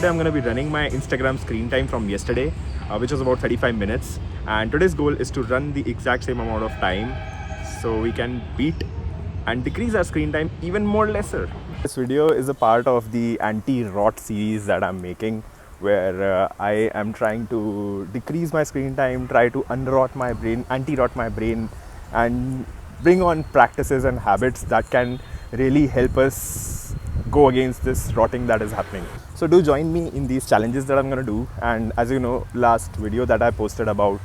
today I'm going to be running my Instagram screen time from yesterday, which was about 35 minutes. And today's goal is to run the exact same amount of time so we can beat and decrease our screen time even more lesser. This video is a part of the anti-rot series that I'm making, where I am trying to decrease my screen time, try to unrot my brain, anti-rot my brain, and bring on practices and habits that can really help us go against this rotting that is happening. So do join me in these challenges that I'm going to do. And as you know, last video that I posted about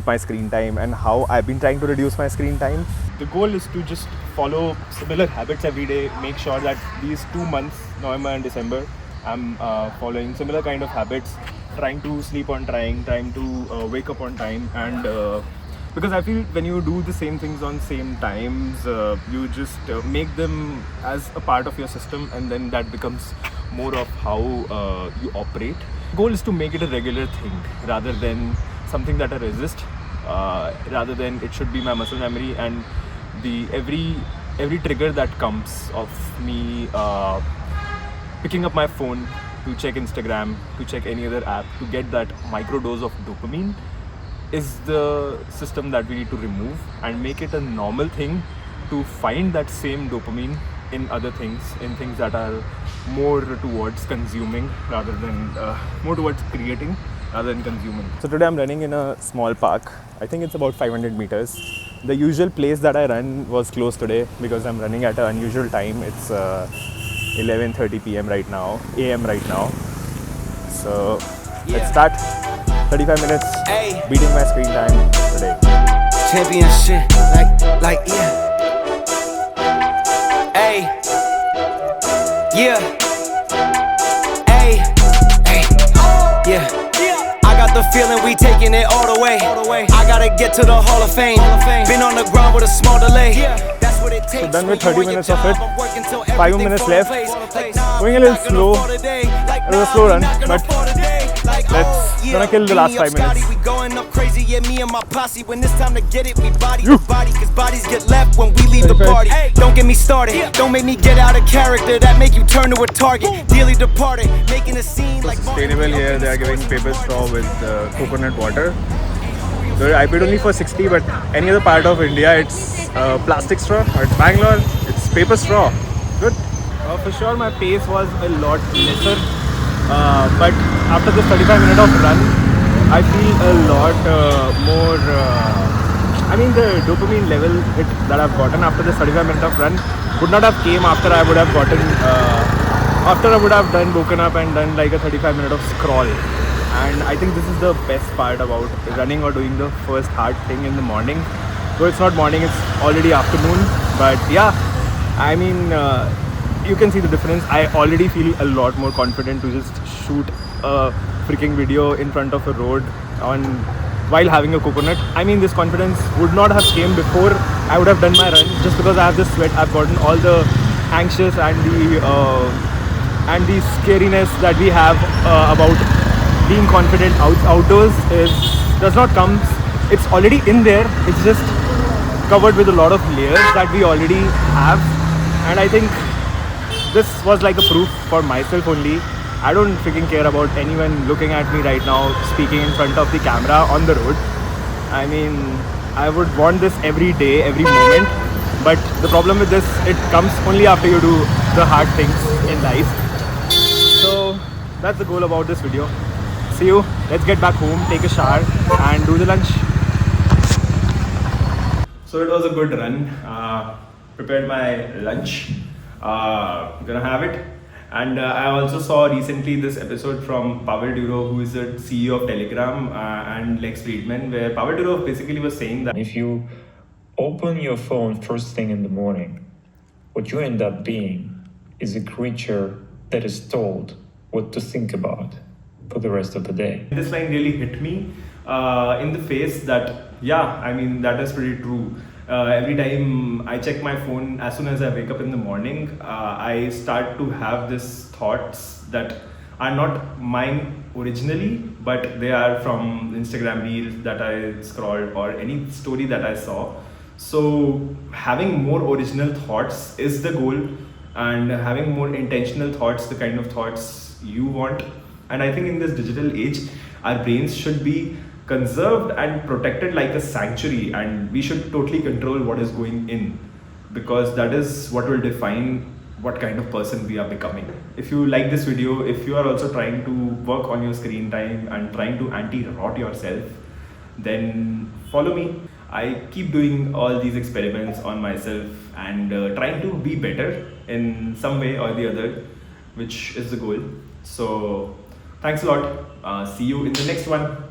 my screen time and how I've been trying to reduce my screen time, the goal is to just follow similar habits every day. Make sure that these 2 months, November and December, I'm following similar kind of habits, trying to sleep on time, trying to wake up on time, and because I feel when you do the same things on same times, you just make them as a part of your system, and then that becomes more of how you operate. The goal is to make it a regular thing rather than something that I resist, rather than it should be my muscle memory, and the every trigger that comes of me picking up my phone to check Instagram, to check any other app, to get that micro dose of dopamine is the system that we need to remove and make it a normal thing to find that same dopamine in other things, in things that are more towards consuming rather than more towards creating rather than consuming. So today I'm running in a small park. I think it's about 500 meters. The usual place that I run was closed today because I'm running at an unusual time. It's 11:30 p.m. right now, AM right now. So let's start. 35 minutes, beating my screen time today. Championship, like yeah. Ay, yeah. Ay, yeah. I got the feeling we taking it all the way. I gotta get to the Hall of Fame. Been on the ground with a small delay. That's what it takes. So done with 30 minutes of it. 5 minutes left. Going a little slow. It was a slow run, but let's gonna kill the last 5 minutes. We going up crazy, yeah, me and my posse. When it's time to get it, we body to body, cause bodies get left when we leave the party. Don't get me started, don't make me get out of character. That make you turn to a target. Dearly departed, making a scene like sustainable here. They are giving paper straw with coconut water. So I paid only for 60, but any other part of India it's plastic straw. At Bangalore, it's paper straw. Good. For sure, my pace was a lot lesser. But after this 35 minutes of run, I feel a lot more. The dopamine level that I've gotten after this 35 minutes of run would not have came after I would have gotten after I would have woken up and done like a 35 minutes of scroll. And I think this is the best part about running or doing the first hard thing in the morning. Though it's not morning, it's already afternoon. But yeah, you can see the difference. I already feel a lot more confident to just shoot a freaking video in front of a road while having a coconut. This confidence would not have came before I would have done my run, just because I have this sweat. I've gotten all the anxious and the scariness that we have about being confident outdoors does not come. It's already in there. It's just covered with a lot of layers that we already have, and I think this was like a proof for myself only. I don't freaking care about anyone looking at me right now speaking in front of the camera on the road. I would want this every day, every moment. But the problem with this, it comes only after you do the hard things in life. So that's the goal about this video. See you. Let's get back home, take a shower and do the lunch. So it was a good run. Prepared my lunch. Gonna have it. And I also saw recently this episode from Pavel Durov, who is the CEO of Telegram, and Lex Friedman, where Pavel Durov basically was saying that if you open your phone first thing in the morning, what you end up being is a creature that is told what to think about for the rest of the day. This line really hit me in the face that, that is pretty true. Every time I check my phone, as soon as I wake up in the morning, I start to have these thoughts that are not mine originally, but they are from Instagram reels that I scrolled or any story that I saw. So having more original thoughts is the goal, and having more intentional thoughts, the kind of thoughts things you want. And I think in this digital age, our brains should be conserved and protected like a sanctuary, and we should totally control what is going in, because that is what will define what kind of person we are becoming. If you like this video, if you are also trying to work on your screen time and trying to anti-rot yourself, then follow me. I keep doing all these experiments on myself and trying to be better in some way or the other, which is the goal. So, thanks a lot. See you in the next one.